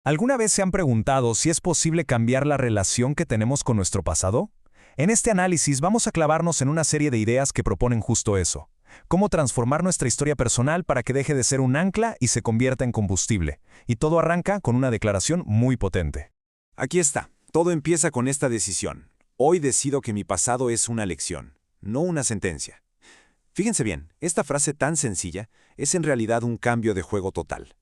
¿Alguna vez se han preguntado si es posible cambiar la relación que tenemos con nuestro pasado? En este análisis vamos a clavarnos en una serie de ideas que proponen justo eso. Cómo transformar nuestra historia personal para que deje de ser un ancla y se convierta en combustible. Y todo arranca con una declaración muy potente. Aquí está. Todo empieza con esta decisión. Hoy decido que mi pasado es una lección, no una sentencia. Fíjense bien, esta frase tan sencilla es en realidad un cambio de juego total.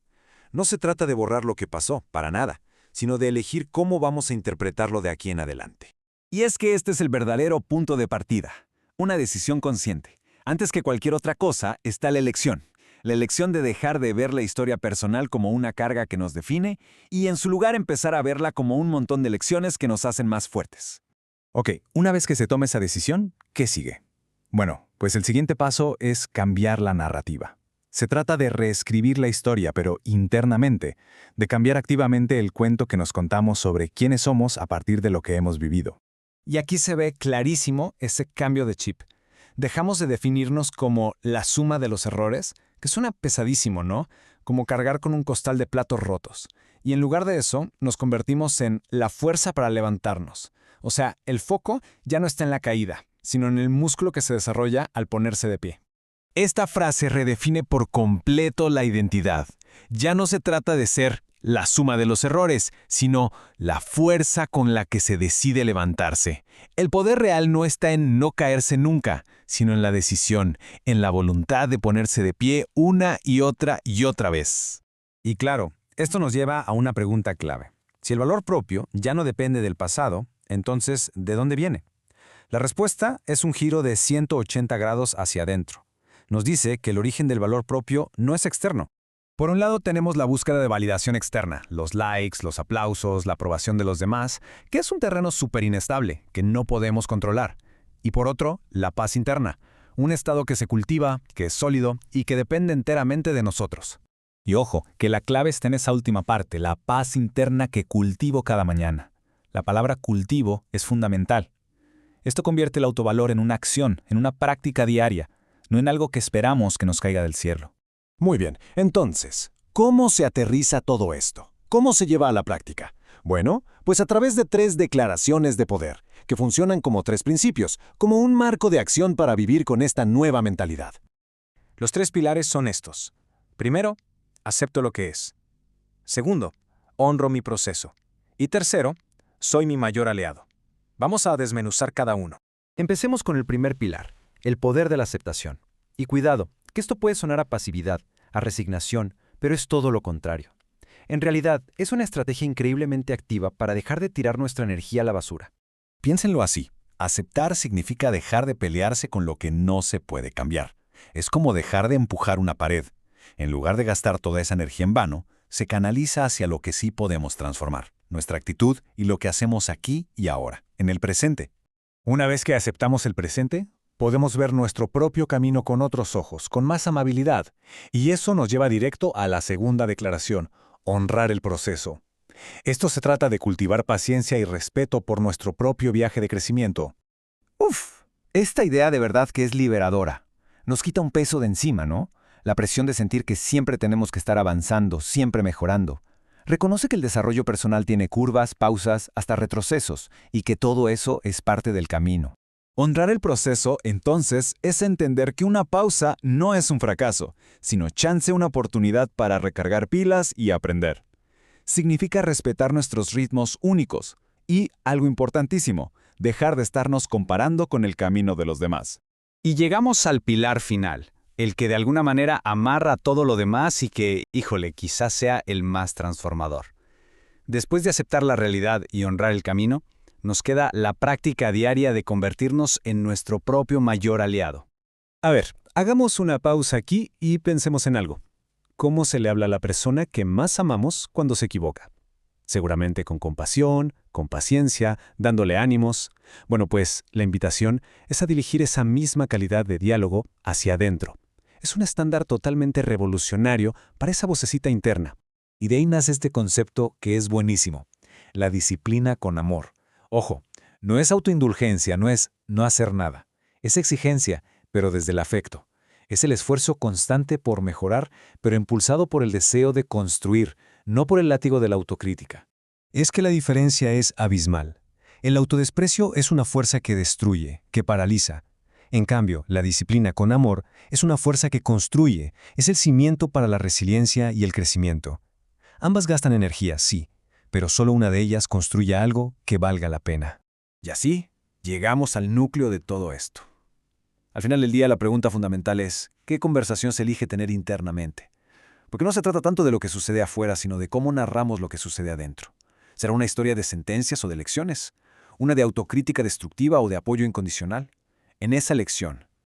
No se trata de borrar lo que pasó, para nada, sino de elegir cómo vamos a interpretarlo de aquí en adelante. Y es que este es el verdadero punto de partida, una decisión consciente. Antes que cualquier otra cosa está la elección de dejar de ver la historia personal como una carga que nos define y en su lugar empezar a verla como un montón de lecciones que nos hacen más fuertes. Ok, una vez que se tome esa decisión, ¿qué sigue? Bueno, pues el siguiente paso es cambiar la narrativa. Se trata de reescribir la historia, pero internamente, de cambiar activamente el cuento que nos contamos sobre quiénes somos a partir de lo que hemos vivido. Y aquí se ve clarísimo ese cambio de chip. Dejamos de definirnos como la suma de los errores, que suena pesadísimo, ¿no? Como cargar con un costal de platos rotos. Y en lugar de eso, nos convertimos en la fuerza para levantarnos. O sea, el foco ya no está en la caída, sino en el músculo que se desarrolla al ponerse de pie. Esta frase redefine por completo la identidad. Ya no se trata de ser la suma de los errores, sino la fuerza con la que se decide levantarse. El poder real no está en no caerse nunca, sino en la decisión, en la voluntad de ponerse de pie una y otra vez. Y claro, esto nos lleva a una pregunta clave. Si el valor propio ya no depende del pasado, entonces, ¿de dónde viene? La respuesta es un giro de 180 grados hacia adentro. Nos dice que el origen del valor propio no es externo. Por un lado tenemos la búsqueda de validación externa, los likes, los aplausos, la aprobación de los demás, que es un terreno súper inestable, que no podemos controlar. Y por otro, la paz interna, un estado que se cultiva, que es sólido y que depende enteramente de nosotros. Y ojo, que la clave está en esa última parte, la paz interna que cultivo cada mañana. La palabra cultivo es fundamental. Esto convierte el autovalor en una acción, en una práctica diaria, no en algo que esperamos que nos caiga del cielo. Muy bien, entonces, ¿cómo se aterriza todo esto? ¿Cómo se lleva a la práctica? Bueno, pues a través de 3 declaraciones de poder, que funcionan como 3 principios, como un marco de acción para vivir con esta nueva mentalidad. Los 3 pilares son estos. Primero, acepto lo que es. Segundo, honro mi proceso. Y tercero, soy mi mayor aliado. Vamos a desmenuzar cada uno. Empecemos con el primer pilar, el poder de la aceptación. Y cuidado, que esto puede sonar a pasividad, a resignación, pero es todo lo contrario. En realidad, es una estrategia increíblemente activa para dejar de tirar nuestra energía a la basura. Piénsenlo así. Aceptar significa dejar de pelearse con lo que no se puede cambiar. Es como dejar de empujar una pared. En lugar de gastar toda esa energía en vano, se canaliza hacia lo que sí podemos transformar, nuestra actitud y lo que hacemos aquí y ahora, en el presente. Una vez que aceptamos el presente, podemos ver nuestro propio camino con otros ojos, con más amabilidad. Y eso nos lleva directo a la segunda declaración, honrar el proceso. Esto se trata de cultivar paciencia y respeto por nuestro propio viaje de crecimiento. Esta idea de verdad que es liberadora. Nos quita un peso de encima, ¿no? La presión de sentir que siempre tenemos que estar avanzando, siempre mejorando. Reconoce que el desarrollo personal tiene curvas, pausas, hasta retrocesos, y que todo eso es parte del camino. Honrar el proceso, entonces, es entender que una pausa no es un fracaso, sino chance una oportunidad para recargar pilas y aprender. Significa respetar nuestros ritmos únicos y, algo importantísimo, dejar de estarnos comparando con el camino de los demás. Y llegamos al pilar final, el que de alguna manera amarra todo lo demás y que, quizás sea el más transformador. Después de aceptar la realidad y honrar el camino, nos queda la práctica diaria de convertirnos en nuestro propio mayor aliado. A ver, hagamos una pausa aquí y pensemos en algo. ¿Cómo se le habla a la persona que más amamos cuando se equivoca? Seguramente con compasión, con paciencia, dándole ánimos. Bueno, pues la invitación es a dirigir esa misma calidad de diálogo hacia adentro. Es un estándar totalmente revolucionario para esa vocecita interna. Y de ahí nace este concepto que es buenísimo, la disciplina con amor. Ojo, no es autoindulgencia, no es no hacer nada. Es exigencia, pero desde el afecto. Es el esfuerzo constante por mejorar, pero impulsado por el deseo de construir, no por el látigo de la autocrítica. Es que la diferencia es abismal. El autodesprecio es una fuerza que destruye, que paraliza. En cambio, la disciplina con amor es una fuerza que construye, es el cimiento para la resiliencia y el crecimiento. Ambas gastan energía, sí, pero solo una de ellas construye algo que valga la pena. Y así, llegamos al núcleo de todo esto. Al final del día, la pregunta fundamental es, ¿qué conversación se elige tener internamente? Porque no se trata tanto de lo que sucede afuera, sino de cómo narramos lo que sucede adentro. ¿Será una historia de sentencias o de lecciones? ¿Una de autocrítica destructiva o de apoyo incondicional? En esa lección,